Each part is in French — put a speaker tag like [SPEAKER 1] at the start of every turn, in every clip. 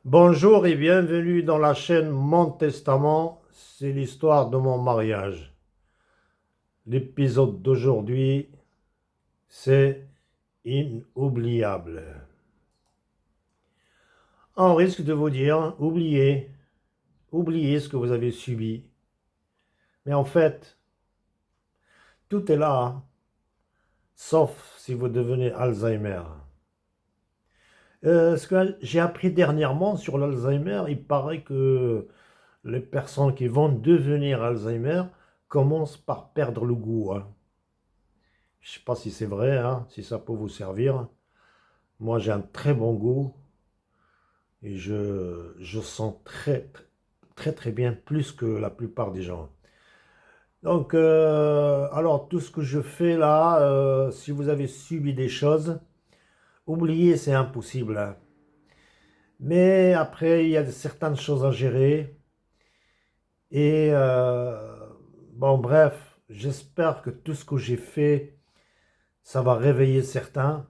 [SPEAKER 1] Bonjour et bienvenue dans la chaîne Mon Testament, c'est l'histoire de mon mariage. L'épisode d'aujourd'hui, c'est inoubliable. On risque de vous dire, oubliez ce que vous avez subi. Mais en fait, tout est là, hein, sauf si vous devenez Alzheimer. Ce que j'ai appris dernièrement sur l'Alzheimer, il paraît que les personnes qui vont devenir Alzheimer commencent par perdre le goût, hein. Je ne sais pas si c'est vrai, hein, si ça peut vous servir. Moi, j'ai un très bon goût et je sens très bien, plus que la plupart des gens. Donc, alors, tout ce que je fais là, si vous avez subi des choses, oubliez, c'est impossible, hein. Mais après, il y a certaines choses à gérer. Et bon, bref, j'espère que tout ce que j'ai fait, ça va réveiller certains.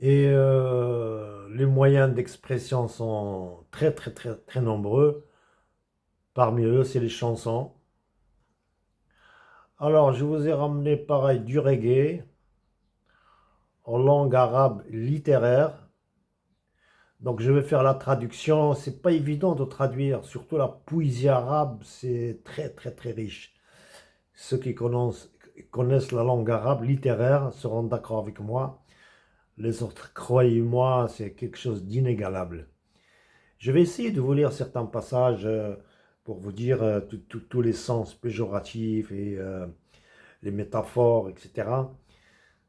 [SPEAKER 1] Et les moyens d'expression sont très nombreux. Parmi eux, c'est les chansons. Alors, je vous ai ramené pareil du reggae en langue arabe littéraire. Donc, je vais faire la traduction. C'est pas évident de traduire, surtout la poésie arabe, c'est très riche. Ceux qui connaissent la langue arabe littéraire seront d'accord avec moi. Les autres, croyez-moi, c'est quelque chose d'inégalable. Je vais essayer de vous lire certains passages pour vous dire tous les sens péjoratifs et les métaphores, etc.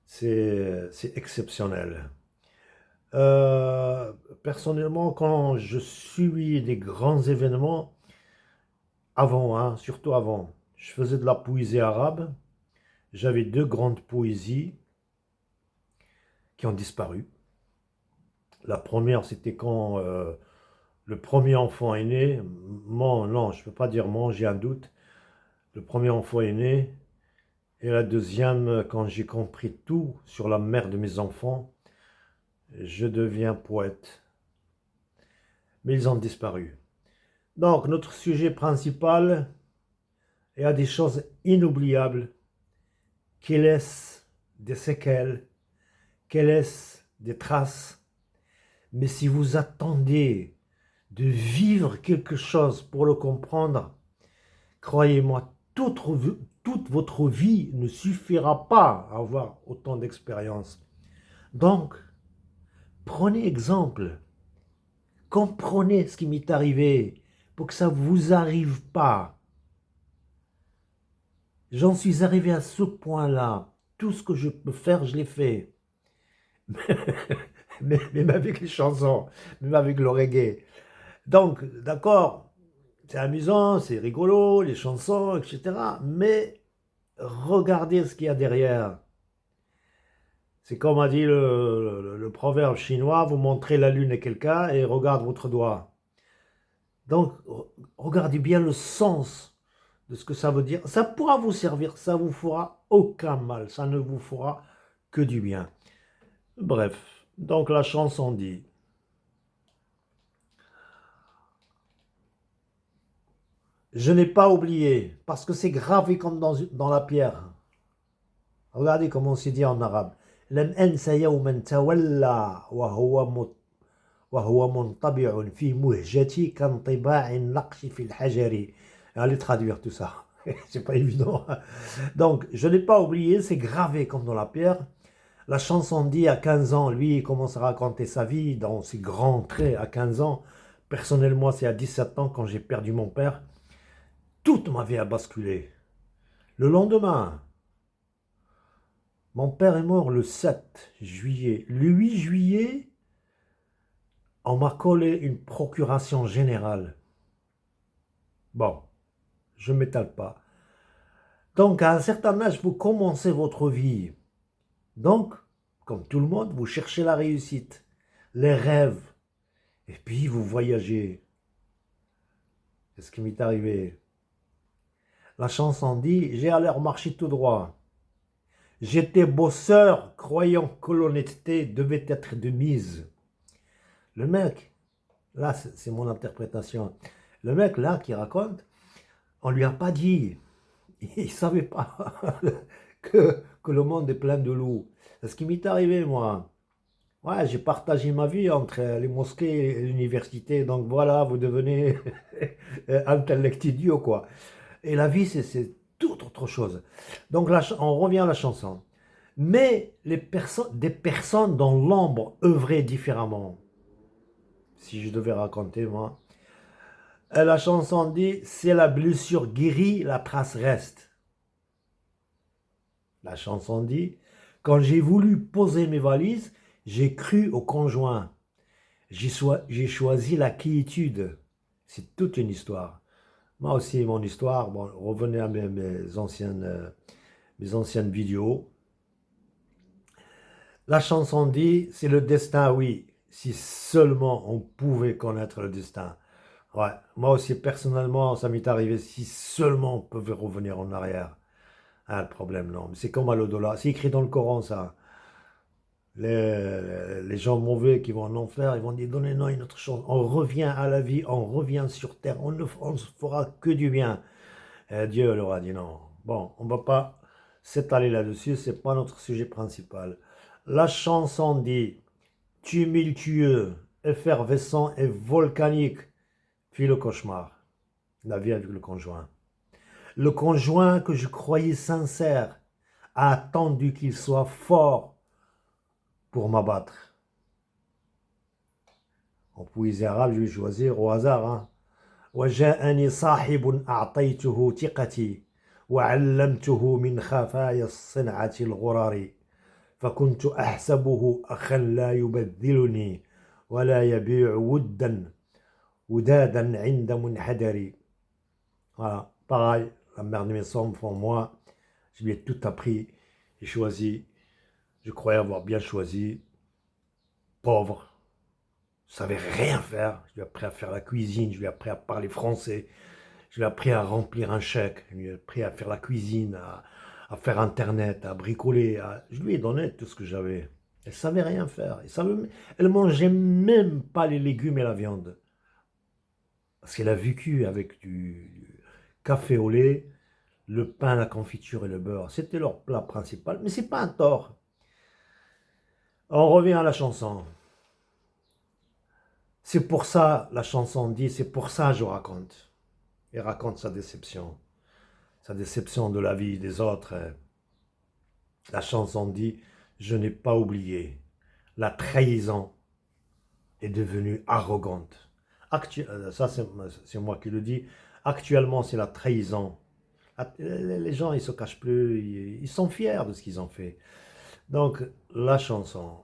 [SPEAKER 1] C'est exceptionnel. Euh, Personnellement, quand je suis des grands événements, avant, hein, surtout avant, je faisais de la poésie arabe. J'avais deux grandes poésies qui ont disparu. La première, c'était quand le premier enfant est né. Non, je ne peux pas dire mon, j'ai un doute. Le premier enfant est né. Et la deuxième, quand j'ai compris tout sur la mère de mes enfants, je deviens poète. Mais ils ont disparu. Donc, notre sujet principal, il y a des choses inoubliables qui laissent des séquelles, qui laissent des traces. Mais si vous attendez de vivre quelque chose pour le comprendre, croyez-moi, toute votre vie ne suffira pas à avoir autant d'expérience. Donc, prenez exemple, comprenez ce qui m'est arrivé pour que ça ne vous arrive pas. J'en suis arrivé à ce point-là. Tout ce que je peux faire, je l'ai fait. Même avec les chansons, même avec le reggae. Donc, d'accord, c'est amusant, c'est rigolo, les chansons, etc. Mais regardez ce qu'il y a derrière. C'est comme a dit le proverbe chinois, vous montrez la lune à quelqu'un et regarde votre doigt. Donc, regardez bien le sens de ce que ça veut dire. Ça pourra vous servir, ça vous fera aucun mal, ça ne vous fera que du bien. Bref, donc la chanson dit, je n'ai pas oublié, parce que c'est gravé comme dans la pierre. Regardez comment c'est dit en arabe. لن أنسى يوما تولى وهو منطبع في مهجتي كانطباع النقش في الحجر. Allez traduire tout ça. C'est pas évident. Donc, je n'ai pas oublié, c'est gravé comme dans la pierre. La chanson dit à 15 ans, lui, il commence à raconter sa vie dans ses grands traits à 15 ans. Personnellement, c'est à 17 ans quand j'ai perdu mon père. Toute ma vie a basculé. Le lendemain, mon père est mort le 7 juillet. Le 8 juillet, on m'a collé une procuration générale. Bon, je ne m'étale pas. Donc, à un certain âge, vous commencez votre vie. Donc, comme tout le monde, vous cherchez la réussite, les rêves. Et puis, vous voyagez. C'est ce qui m'est arrivé. La chanson dit, j'ai alors marché tout droit. J'étais bosseur, croyant que l'honnêteté devait être de mise. Le mec, là, c'est mon interprétation. Le mec, là, qui raconte, on lui a pas dit, il savait pas que le monde est plein de loups. C'est ce qui m'est arrivé, moi. Ouais, j'ai partagé ma vie entre les mosquées et l'université, donc voilà, vous devenez intellect idiot, quoi. Et la vie, c'est tout autre chose. Donc là, on revient à la chanson. Mais des personnes dans l'ombre œuvraient différemment. Si je devais raconter, moi. La chanson dit, c'est la blessure guérie, la trace reste. La chanson dit, quand j'ai voulu poser mes valises, j'ai cru au conjoint. J'ai choisi la quiétude. C'est toute une histoire. Moi aussi, mon histoire, bon, revenez à mes anciennes vidéos. La chanson dit, c'est le destin, oui, si seulement on pouvait connaître le destin. Ouais, moi aussi, personnellement, ça m'est arrivé, si seulement on pouvait revenir en arrière. Ah, le problème, non, mais c'est comme à l'au-delà. C'est écrit dans le Coran, ça. Les gens mauvais qui vont en enfer, ils vont dire, donnez-nous une autre chance. On revient à la vie, on revient sur terre, on ne fera que du bien. Et Dieu leur a dit non. Bon, on ne va pas s'étaler là-dessus, ce n'est pas notre sujet principal. La chanson dit, tumultueux, effervescent et volcanique, puis le cauchemar, la vie avec le conjoint. Le conjoint que je croyais sincère a attendu qu'il soit fort pour m'abattre. En poésie arabe, je vais choisir au hasard. Hein. وجاءني صاحب أعطيته ثقتي وعلمته من خفايا الصنعة الغرر فكنت أحسبه أخا لا يبذلني ولا يبيع ودادا عند منحدر. Voilà, pareil, la mère de mes enfants, moi, je lui ai tout appris, j'ai choisi, je croyais avoir bien choisi, pauvre, je ne savais rien faire, je lui ai appris à faire la cuisine, je lui ai appris à parler français, je lui ai appris à remplir un chèque, je lui ai appris à faire la cuisine, à faire Internet, à bricoler, je lui ai donné tout ce que j'avais. Elle ne savait rien faire, elle ne mangeait même pas les légumes et la viande. Parce qu'elle a vécu avec du café au lait, le pain, la confiture et le beurre. C'était leur plat principal, mais c'est pas un tort. On revient à la chanson. C'est pour ça, la chanson dit, c'est pour ça je raconte. Il raconte sa déception de la vie des autres. La chanson dit, je n'ai pas oublié. La trahison est devenue arrogante. Ça, c'est moi qui le dis. Actuellement, c'est la trahison. Les gens, ils ne se cachent plus, ils sont fiers de ce qu'ils ont fait. Donc, la chanson.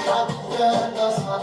[SPEAKER 2] حتى نصحى